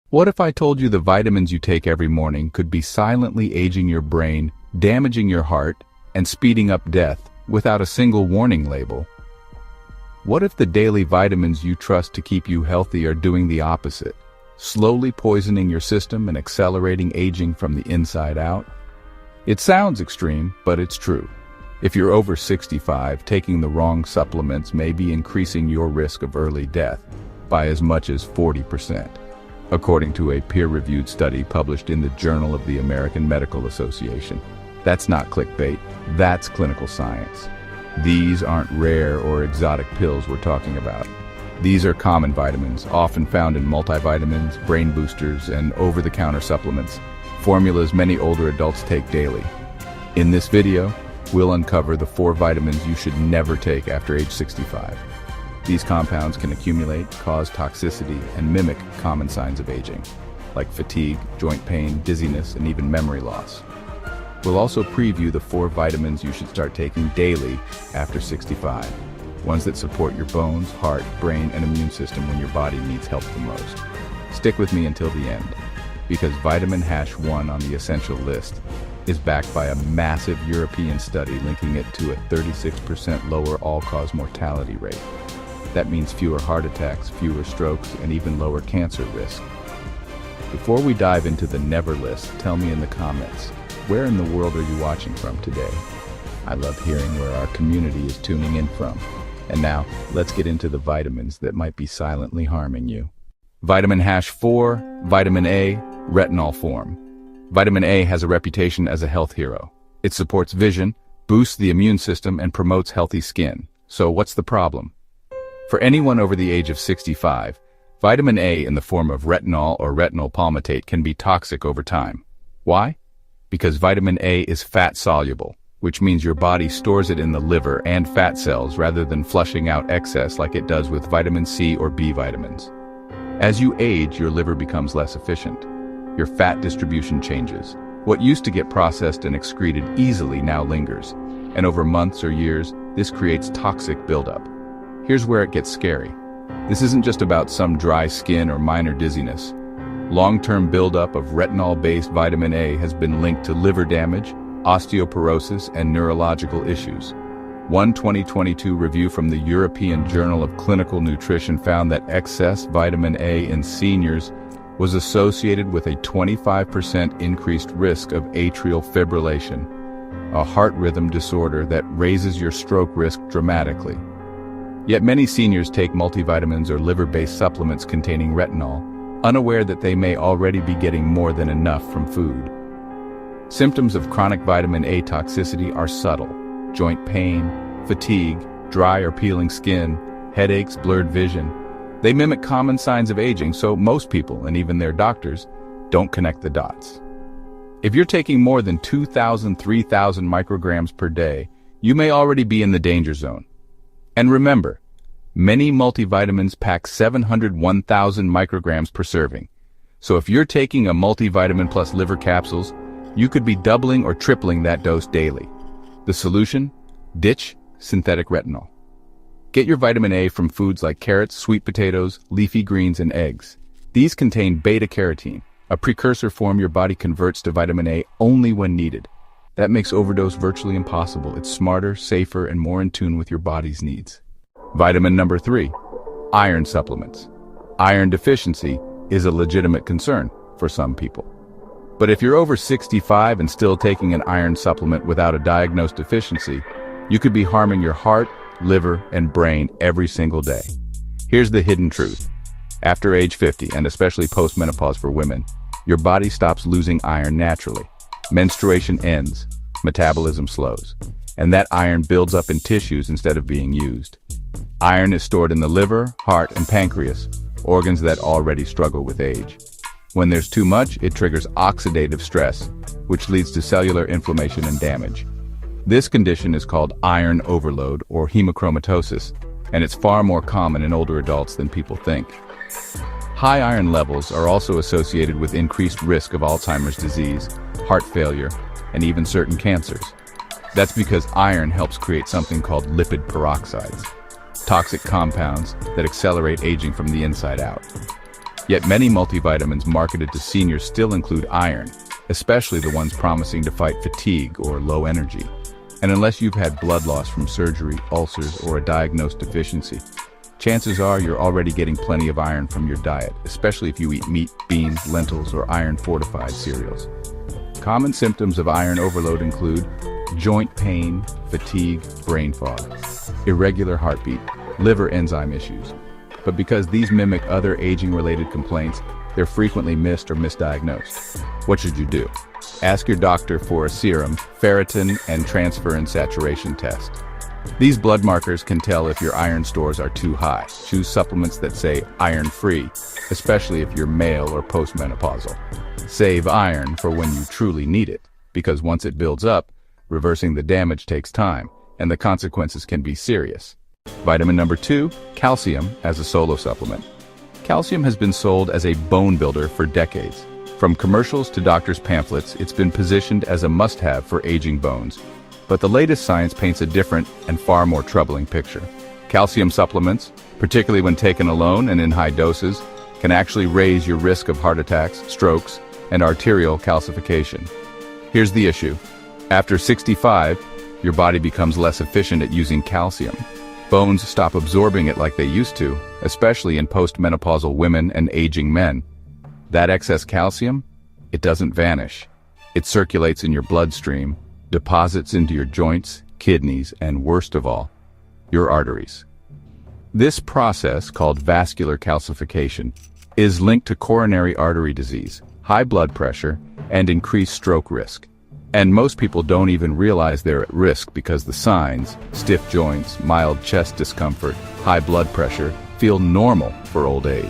What if I told you the vitamins you take every morning could be silently aging your brain, damaging your heart, and speeding up death without a single warning label? What if the daily vitamins you trust to keep you healthy are doing the opposite, slowly poisoning your system and accelerating aging from the inside out? It sounds extreme, but it's true. If you're over 65, taking the wrong supplements may be increasing your risk of early death by as much as 40%. According to a peer-reviewed study published in the Journal of the American Medical Association. That's not clickbait, that's clinical science. These aren't rare or exotic pills we're talking about. These are common vitamins, often found in multivitamins, brain boosters, and over-the-counter supplements, formulas many older adults take daily. In this video, we'll uncover the 4 vitamins you should never take after age 65. These compounds can accumulate, cause toxicity, and mimic common signs of aging, like fatigue, joint pain, dizziness, and even memory loss. We'll also preview the 4 vitamins you should start taking daily after 65, ones that support your bones, heart, brain, and immune system when your body needs help the most. Stick with me until the end, because vitamin H1 on the essential list is backed by a massive European study linking it to a 36% lower all-cause mortality rate. That means fewer heart attacks, fewer strokes, and even lower cancer risk. Before we dive into the never list, tell me in the comments, where in the world are you watching from today? I love hearing where our community is tuning in from. And now, let's get into the vitamins that might be silently harming you. Vitamin H4, Vitamin A, retinol form. Vitamin A has a reputation as a health hero. It supports vision, boosts the immune system, and promotes healthy skin. So what's the problem? For anyone over the age of 65, vitamin A in the form of retinol or retinol palmitate can be toxic over time. Why? Because vitamin A is fat-soluble, which means your body stores it in the liver and fat cells rather than flushing out excess like it does with vitamin C or B vitamins. As you age, your liver becomes less efficient. Your fat distribution changes. What used to get processed and excreted easily now lingers, and over months or years, this creates toxic buildup. Here's where it gets scary. This isn't just about some dry skin or minor dizziness. Long-term buildup of retinol-based vitamin A has been linked to liver damage, osteoporosis, and neurological issues. One 2022 review from the European Journal of Clinical Nutrition found that excess vitamin A in seniors was associated with a 25% increased risk of atrial fibrillation, a heart rhythm disorder that raises your stroke risk dramatically. Yet many seniors take multivitamins or liver-based supplements containing retinol, unaware that they may already be getting more than enough from food. Symptoms of chronic vitamin A toxicity are subtle: joint pain, fatigue, dry or peeling skin, headaches, blurred vision. They mimic common signs of aging, so most people, and even their doctors, don't connect the dots. If you're taking more than 2,000, 3,000 micrograms per day, you may already be in the danger zone. And remember, many multivitamins pack 700, 1,000 micrograms per serving. So if you're taking a multivitamin plus liver capsules, you could be doubling or tripling that dose daily. The solution? Ditch synthetic retinol. Get your vitamin A from foods like carrots, sweet potatoes, leafy greens, and eggs. These contain beta-carotene, a precursor form your body converts to vitamin A only when needed. That makes overdose virtually impossible. It's smarter, safer, and more in tune with your body's needs. Vitamin number 3, iron supplements. Iron deficiency is a legitimate concern for some people. But if you're over 65 and still taking an iron supplement without a diagnosed deficiency, you could be harming your heart, liver, and brain every single day. Here's the hidden truth. After age 50, and especially post-menopause for women, your body stops losing iron naturally. Menstruation ends, metabolism slows, and that iron builds up in tissues instead of being used. Iron is stored in the liver, heart, and pancreas, organs that already struggle with age. When there's too much, it triggers oxidative stress, which leads to cellular inflammation and damage. This condition is called iron overload or hemochromatosis, and it's far more common in older adults than people think. High iron levels are also associated with increased risk of Alzheimer's disease, heart failure, and even certain cancers. That's because iron helps create something called lipid peroxides, toxic compounds that accelerate aging from the inside out. Yet many multivitamins marketed to seniors still include iron, especially the ones promising to fight fatigue or low energy. And unless you've had blood loss from surgery, ulcers, or a diagnosed deficiency, chances are you're already getting plenty of iron from your diet, especially if you eat meat, beans, lentils, or iron-fortified cereals. Common symptoms of iron overload include joint pain, fatigue, brain fog, irregular heartbeat, liver enzyme issues. But because these mimic other aging-related complaints, they're frequently missed or misdiagnosed. What should you do? Ask your doctor for a serum, ferritin, and transferrin saturation test. These blood markers can tell if your iron stores are too high. Choose supplements that say iron-free, especially if you're male or postmenopausal. Save iron for when you truly need it, because once it builds up, reversing the damage takes time, and the consequences can be serious. Vitamin number 2, calcium as a solo supplement. Calcium has been sold as a bone builder for decades. From commercials to doctors' pamphlets, it's been positioned as a must-have for aging bones. But the latest science paints a different and far more troubling picture. Calcium supplements, particularly when taken alone and in high doses, can actually raise your risk of heart attacks, strokes, and arterial calcification. Here's the issue. After 65, your body becomes less efficient at using calcium. Bones stop absorbing it like they used to, especially in postmenopausal women and aging men. That excess calcium, it doesn't vanish. It circulates in your bloodstream, deposits into your joints, kidneys, and worst of all, your arteries. This process, called vascular calcification, is linked to coronary artery disease, high blood pressure, and increased stroke risk. And most people don't even realize they're at risk because the signs, stiff joints, mild chest discomfort, high blood pressure, feel normal for old age.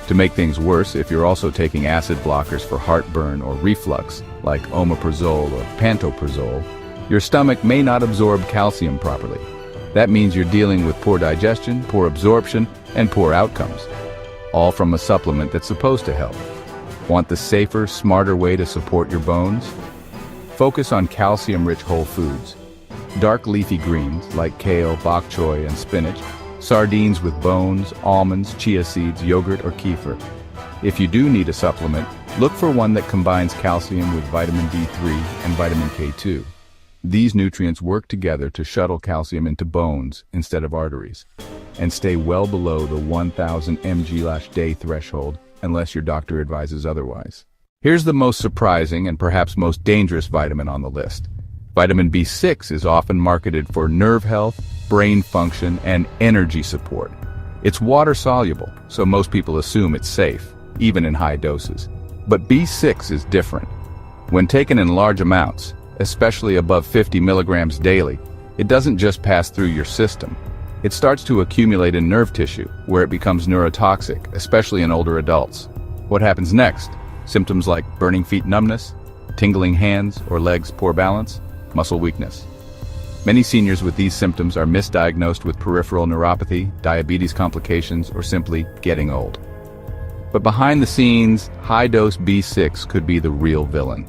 To make things worse, if you're also taking acid blockers for heartburn or reflux, like omeprazole or pantoprazole, your stomach may not absorb calcium properly. That means you're dealing with poor digestion, poor absorption, and poor outcomes. All from a supplement that's supposed to help. Want the safer, smarter way to support your bones? Focus on calcium-rich whole foods. Dark leafy greens like kale, bok choy, and spinach, sardines with bones, almonds, chia seeds, yogurt, or kefir. If you do need a supplement, look for one that combines calcium with vitamin D3 and vitamin K2. These nutrients work together to shuttle calcium into bones instead of arteries, and stay well below the 1,000 mg/day threshold unless your doctor advises otherwise. Here's the most surprising and perhaps most dangerous vitamin on the list. Vitamin B6 is often marketed for nerve health, brain function, and energy support. It's water-soluble, so most people assume it's safe, even in high doses. But B6 is different. When taken in large amounts, especially above 50 milligrams daily, it doesn't just pass through your system. It starts to accumulate in nerve tissue, where it becomes neurotoxic, especially in older adults. What happens next? Symptoms like burning feet numbness, tingling hands or legs, poor balance, muscle weakness. Many seniors with these symptoms are misdiagnosed with peripheral neuropathy, diabetes complications, or simply getting old. But behind the scenes, high-dose B6 could be the real villain.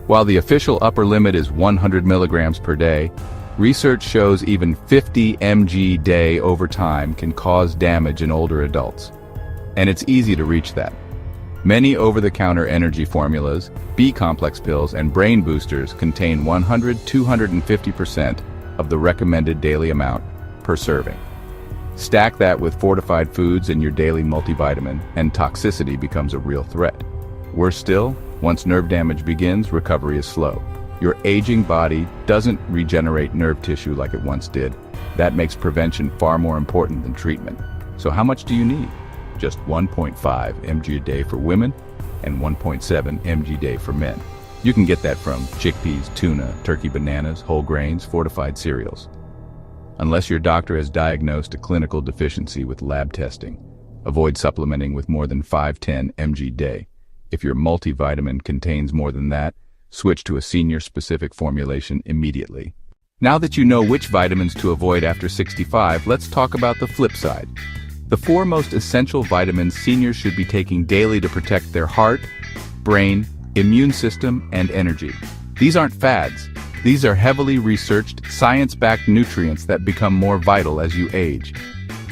While the official upper limit is 100 milligrams per day, research shows even 50 mg day over time can cause damage in older adults. And it's easy to reach that. Many over-the-counter energy formulas, B-complex pills, and brain boosters contain 100–250% of the recommended daily amount per serving. Stack that with fortified foods in your daily multivitamin, and toxicity becomes a real threat. Worse still, once nerve damage begins, recovery is slow. Your aging body doesn't regenerate nerve tissue like it once did. That makes prevention far more important than treatment. So how much do you need? Just 1.5 mg a day for women and 1.7 mg a day for men. You can get that from chickpeas, tuna, turkey bananas, whole grains, fortified cereals. Unless your doctor has diagnosed a clinical deficiency with lab testing, avoid supplementing with more than 5–10 mg a day. If your multivitamin contains more than that, switch to a senior-specific formulation immediately. Now that you know which vitamins to avoid after 65, let's talk about the flip side. The 4 most essential vitamins seniors should be taking daily to protect their heart, brain, immune system, and energy. These aren't fads. These are heavily researched, science-backed nutrients that become more vital as you age.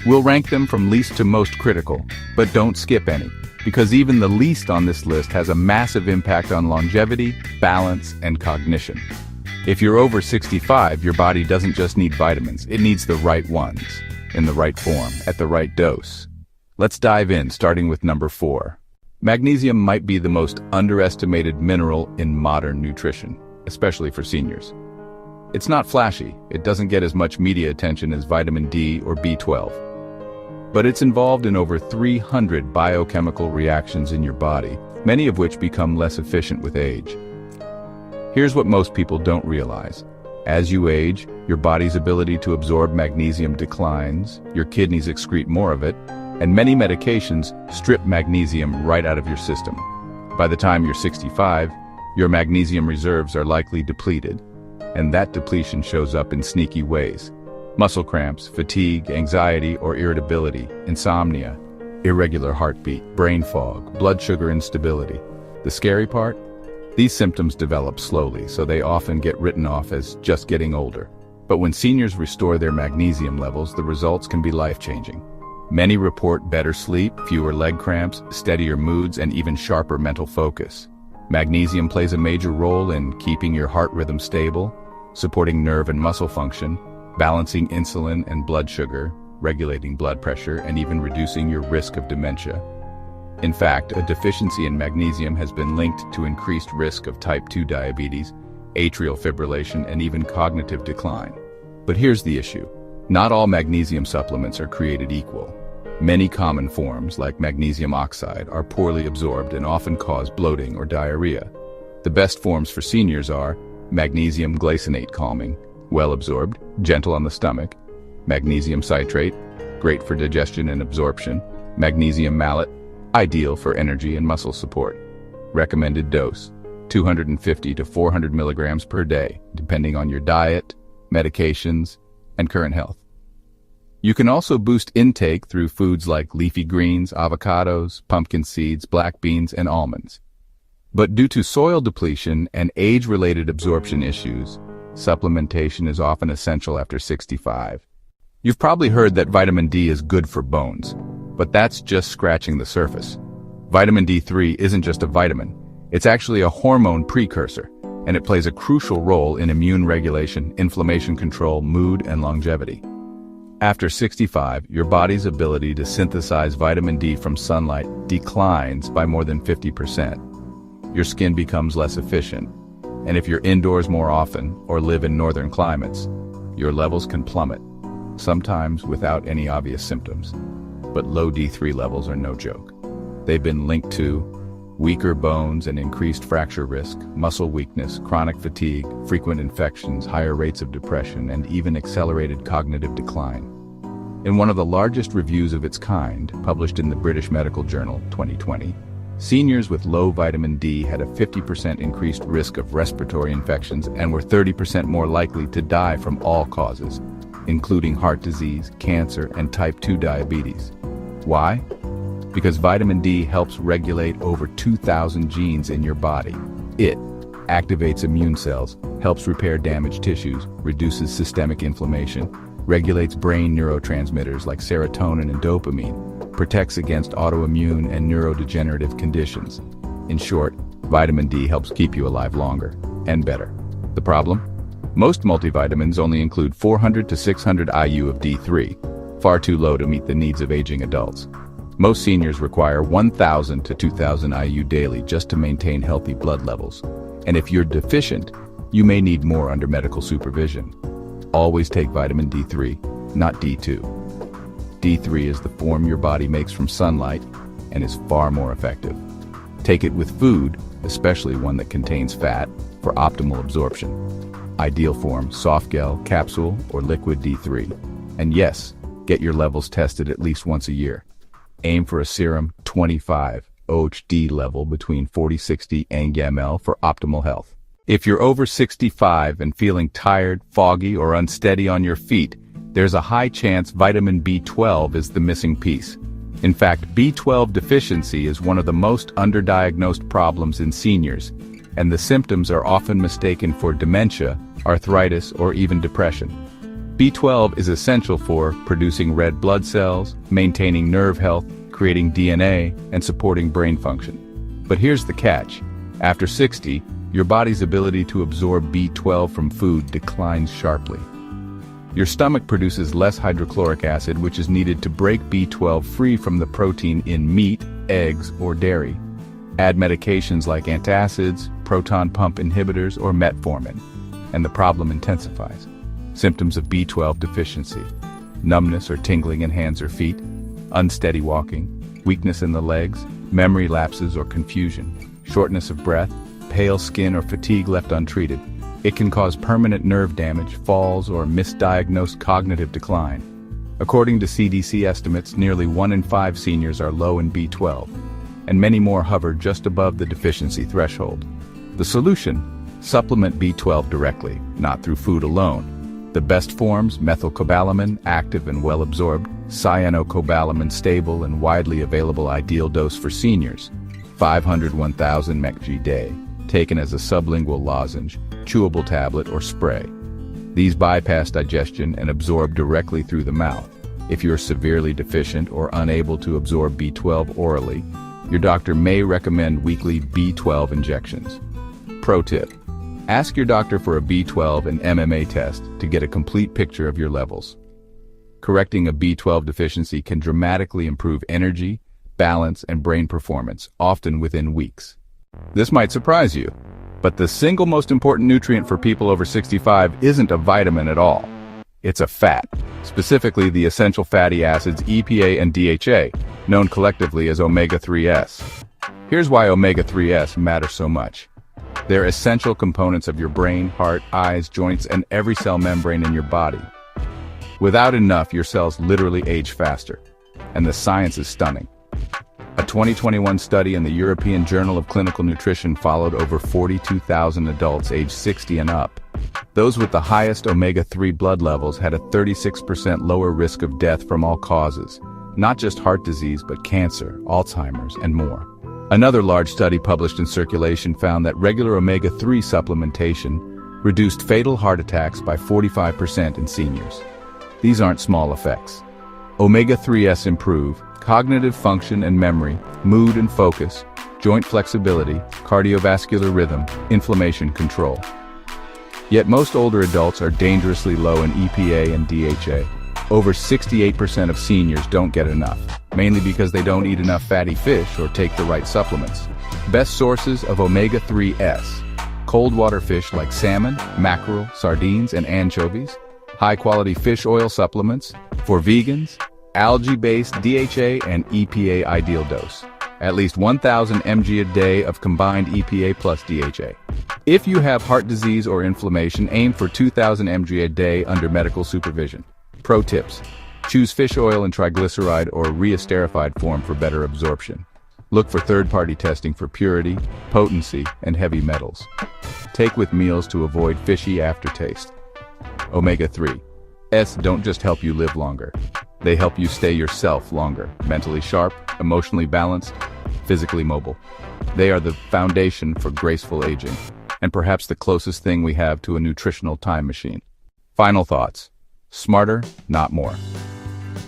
We'll rank them from least to most critical, but don't skip any. because even the least on this list has a massive impact on longevity, balance, and cognition. If you're over 65, your body doesn't just need vitamins, it needs the right ones, in the right form, at the right dose. Let's dive in, starting with number 4. Magnesium might be the most underestimated mineral in modern nutrition, especially for seniors. It's not flashy, it doesn't get as much media attention as vitamin D or B12. But it's involved in over 300 biochemical reactions in your body, many of which become less efficient with age. Here's what most people don't realize. As you age, your body's ability to absorb magnesium declines, your kidneys excrete more of it, and many medications strip magnesium right out of your system. By the time you're 65, your magnesium reserves are likely depleted, and that depletion shows up in sneaky ways. Muscle cramps, fatigue, anxiety or irritability, insomnia, irregular heartbeat, brain fog, blood sugar instability. The scary part? These symptoms develop slowly, so they often get written off as just getting older. But when seniors restore their magnesium levels, the results can be life-changing. Many report better sleep, fewer leg cramps, steadier moods, and even sharper mental focus. Magnesium plays a major role in keeping your heart rhythm stable, supporting nerve and muscle function, balancing insulin and blood sugar, regulating blood pressure, and even reducing your risk of dementia. In fact, a deficiency in magnesium has been linked to increased risk of type 2 diabetes, atrial fibrillation, and even cognitive decline. But here's the issue. Not all magnesium supplements are created equal. Many common forms, like magnesium oxide, are poorly absorbed and often cause bloating or diarrhea. The best forms for seniors are magnesium glycinate calming, well absorbed, gentle on the stomach; magnesium citrate, great for digestion and absorption; magnesium malate, ideal for energy and muscle support. Recommended dose, 250 to 400 milligrams per day, depending on your diet, medications, and current health. You can also boost intake through foods like leafy greens, avocados, pumpkin seeds, black beans, and almonds. But due to soil depletion and age-related absorption issues, supplementation is often essential after 65. You've probably heard that vitamin D is good for bones, but that's just scratching the surface. Vitamin D3 isn't just a vitamin, it's actually a hormone precursor, and it plays a crucial role in immune regulation, inflammation control, mood, and longevity. After 65, your body's ability to synthesize vitamin D from sunlight declines by more than 50%. Your skin becomes less efficient, and if you're indoors more often or live in northern climates, your levels can plummet, sometimes without any obvious symptoms. But low D3 levels are no joke. They've been linked to weaker bones and increased fracture risk, muscle weakness, chronic fatigue, frequent infections, higher rates of depression, and even accelerated cognitive decline. In one of the largest reviews of its kind, published in the British Medical Journal 2020, seniors with low vitamin D had a 50% increased risk of respiratory infections and were 30% more likely to die from all causes, including heart disease, cancer, and type 2 diabetes. Why? Because vitamin D helps regulate over 2,000 genes in your body. It activates immune cells, helps repair damaged tissues, reduces systemic inflammation, regulates brain neurotransmitters like serotonin and dopamine, protects against autoimmune and neurodegenerative conditions. In short, vitamin D helps keep you alive longer and better. The problem? Most multivitamins only include 400 to 600 IU of D3, far too low to meet the needs of aging adults. Most seniors require 1,000 to 2,000 IU daily just to maintain healthy blood levels. And if you're deficient, you may need more under medical supervision. Always take vitamin D3, not D2. D3 is the form your body makes from sunlight and is far more effective. Take it with food, especially one that contains fat, for optimal absorption. Ideal form, soft gel, capsule, or liquid D3. And yes, get your levels tested at least once a year. Aim for a serum 25 OHD level between 40-60 ng/ml for optimal health. If you're over 65 and feeling tired, foggy, or unsteady on your feet, there's a high chance vitamin B12 is the missing piece. In fact, B12 deficiency is one of the most underdiagnosed problems in seniors, and the symptoms are often mistaken for dementia, arthritis, or even depression. B12 is essential for producing red blood cells, maintaining nerve health, creating DNA and supporting brain function. But here's the catch. After 60, your body's ability to absorb B12 from food declines sharply. Your stomach produces less hydrochloric acid, which is needed to break B12 free from the protein in meat, eggs, or dairy. Add medications like antacids, proton pump inhibitors, or metformin, and the problem intensifies. Symptoms of B12 deficiency: numbness or tingling in hands or feet, unsteady walking, weakness in the legs, memory lapses or confusion, shortness of breath, pale skin or fatigue left untreated. It can cause permanent nerve damage, falls, or misdiagnosed cognitive decline. According to CDC estimates, nearly 1 in 5 seniors are low in B12, and many more hover just above the deficiency threshold. The solution? Supplement B12 directly, not through food alone. The best forms: methylcobalamin, active and well-absorbed; cyanocobalamin, stable and widely available. Ideal dose for seniors: 500-1000 mcg day, taken as a sublingual lozenge, chewable tablet, or spray. These bypass digestion and absorb directly through the mouth. If you're severely deficient or unable to absorb B12 orally, your doctor may recommend weekly B12 injections. Pro tip: ask your doctor for a B12 and MMA test to get a complete picture of your levels. Correcting a B12 deficiency can dramatically improve energy, balance, and brain performance, often within weeks. This might surprise you, but the single most important nutrient for people over 65 isn't a vitamin at all. It's a fat, specifically the essential fatty acids EPA and DHA, known collectively as omega-3s. Here's why omega-3s matter so much. They're essential components of your brain, heart, eyes, joints, and every cell membrane in your body. Without enough, your cells literally age faster, and the science is stunning. A 2021 study in the European Journal of Clinical Nutrition followed over 42,000 adults aged 60 and up. Those with the highest omega-3 blood levels had a 36% lower risk of death from all causes, not just heart disease but cancer, Alzheimer's, and more. Another large study published in Circulation found that regular omega-3 supplementation reduced fatal heart attacks by 45% in seniors. These aren't small effects. Omega-3s improve cognitive function and memory, mood and focus, joint flexibility, cardiovascular rhythm, inflammation control. Yet most older adults are dangerously low in EPA and DHA. Over 68% of seniors don't get enough, mainly because they don't eat enough fatty fish or take the right supplements. Best sources of omega-3s: cold water fish like salmon, mackerel, sardines, and anchovies; high-quality fish oil supplements for vegans; algae-based DHA and EPA ideal dose, at least 1,000 mg a day of combined EPA plus DHA. If you have heart disease or inflammation, aim for 2,000 mg a day under medical supervision. Pro tips: choose fish oil in triglyceride or reesterified form for better absorption. Look for third-party testing for purity, potency, and heavy metals. Take with meals to avoid fishy aftertaste. Omega-3s don't just help you live longer. They help you stay yourself longer, mentally sharp, emotionally balanced, physically mobile. They are the foundation for graceful aging, and perhaps the closest thing we have to a nutritional time machine. Final thoughts: smarter, not more.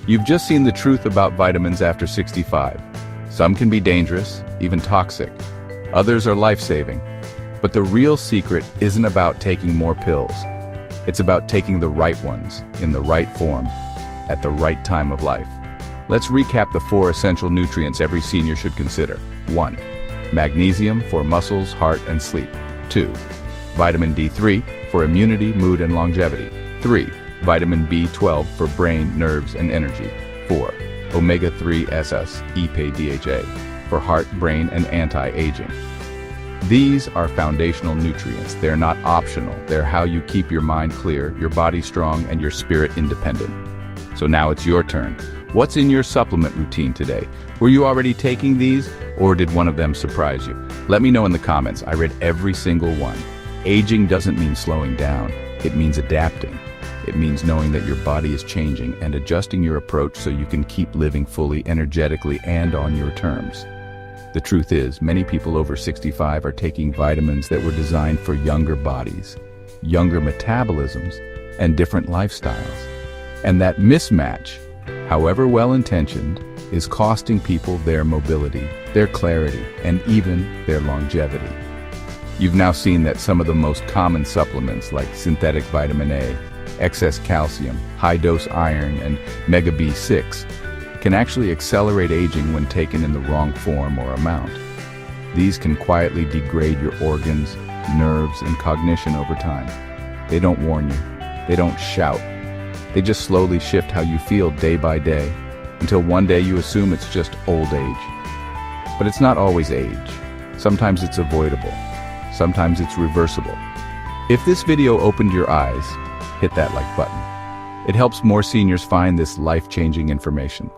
You've just seen the truth about vitamins after 65. Some can be dangerous, even toxic. Others are life-saving. But the real secret isn't about taking more pills. It's about taking the right ones, in the right form, at the right time of life. Let's recap the 4 essential nutrients every senior should consider. 1. Magnesium for muscles, heart, and sleep. 2. Vitamin D3 for immunity, mood, and longevity. 3. Vitamin B12 for brain, nerves, and energy. 4. Omega-3s, EPA, DHA for heart, brain, and anti-aging. These are foundational nutrients. They're not optional. They're how you keep your mind clear, your body strong, and your spirit independent. So now it's your turn. What's in your supplement routine today? Were you already taking these, or did one of them surprise you? Let me know in the comments. I read every single one. Aging doesn't mean slowing down. It means adapting. It means knowing that your body is changing and adjusting your approach so you can keep living fully, energetically, and on your terms. The truth is, many people over 65 are taking vitamins that were designed for younger bodies, younger metabolisms, and different lifestyles. And that mismatch, however well-intentioned, is costing people their mobility, their clarity, and even their longevity. You've now seen that some of the most common supplements like synthetic vitamin A, excess calcium, high-dose iron, and Mega B6 can actually accelerate aging when taken in the wrong form or amount. These can quietly degrade your organs, nerves, and cognition over time. They don't warn you. They don't shout. They just slowly shift how you feel day by day, until one day you assume it's just old age. But it's not always age. Sometimes it's avoidable. Sometimes it's reversible. If this video opened your eyes, hit that like button. It helps more seniors find this life-changing information.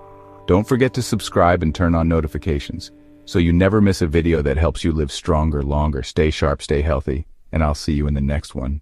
Don't forget to subscribe and turn on notifications, so you never miss a video that helps you live stronger, longer. Stay sharp, stay healthy, and I'll see you in the next one.